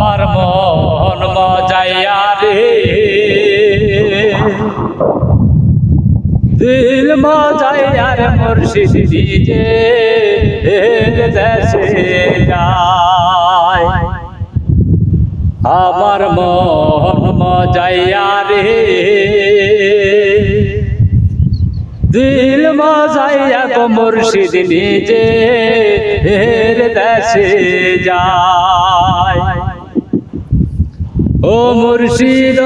আমার মন মজাইয়া রে দিল মজাইয়া রে মুর্শিদ নিজে দেশে যায় আমার মন মজাইয়া রে দিল মজাইয়া গো মুর্শিদ নিজে দেশে যায় ও মুর্শিদ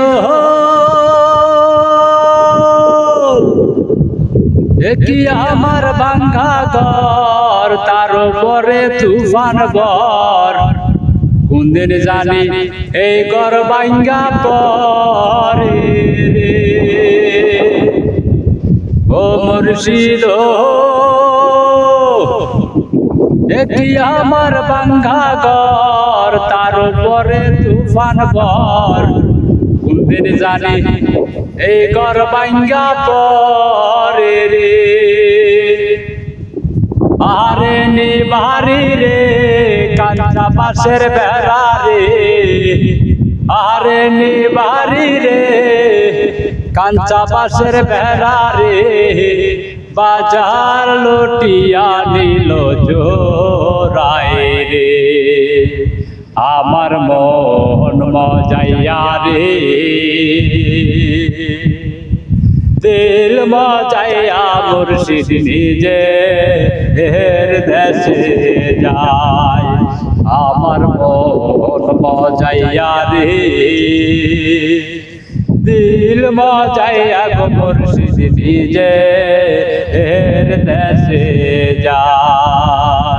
কি আমার ভাঙ্গা ঘর তার উপরে তুফান বর কোন দিন জানি এই ঘর ভাঙ্গা পরে ও মুর্শিদ কি আমার ভাঙ্গা ঘর তার উপরে তুফান বর কোন দিন জানি এই ঘর ভাঙ্গা পরে রে আরে নিবারি রে কাঁচা বাঁশের বেড়া রে আরে নিবারি রে কাঁচা বাঁশের বেড়া রে বাজার লুটিয়া নিল জোড়ায় রে আমার মন মজাইয়া রে দিল মজাইয়া মুর্শিদ নিজে দেশে যায় আমার মন মজাইয়া রে দিল মজাইয়া গো মুর্শিদ নিজে দেশে যায়।